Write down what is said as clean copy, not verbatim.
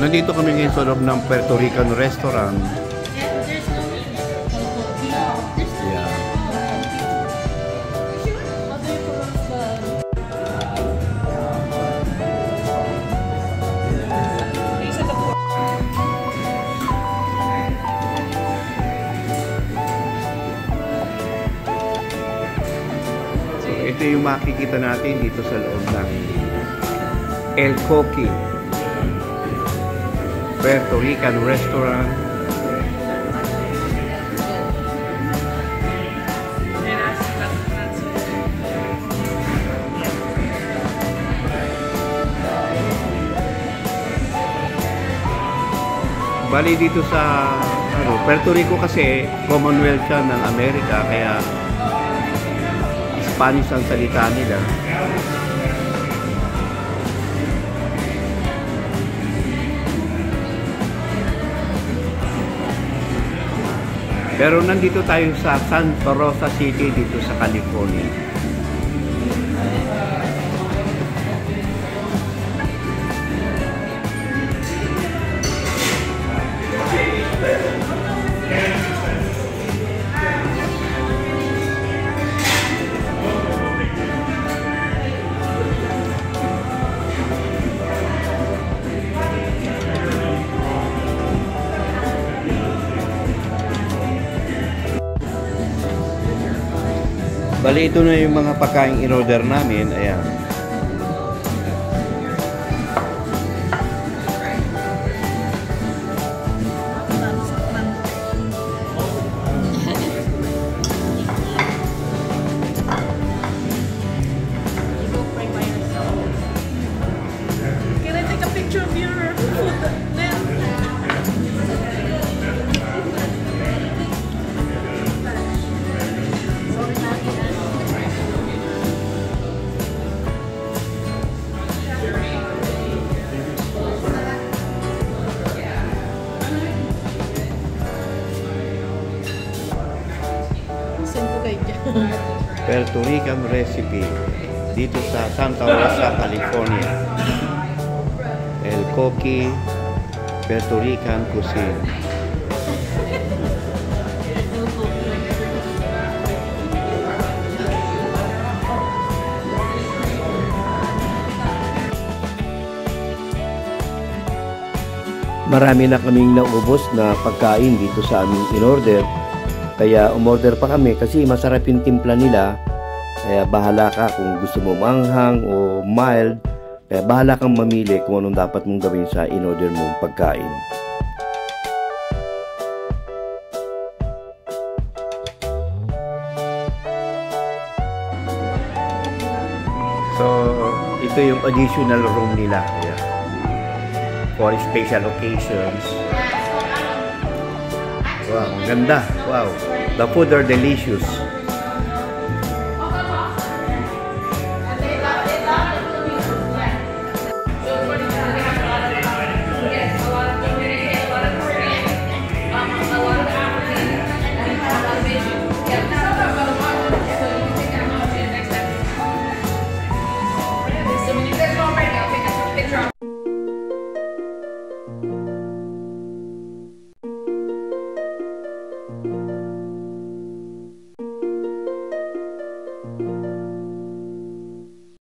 nandito kami ngayon sa loob ng Puerto Rican restaurant. Yeah. So, ito yung makikita natin dito sa loob ng El Coqui Puerto Rican restaurant. Bali dito sa Puerto Rico kasi Commonwealth siya ng Amerika, kaya Spanish ang salita nila. Pero nandito tayo sa Santa Rosa City dito sa California. Bali, ito na yung mga pagkain in-order namin. Ayan. Can I take a picture of your food then? Puerto Rican recipe dito sa Santa Rosa, California. El Coqui Puerto Rican cuisine. Marami na kaming naubos na pagkain dito sa aming in-order. Kaya umorder pa kami kasi masarap yung timpla nila. Kaya bahala ka kung gusto mo manghang o mild. Kaya bahala kang mamili kung anong dapat mong gawin sa in-order mong pagkain. So, ito yung additional room nila. Kaya, for special occasions. Wow, ang ganda. Wow. The food are delicious.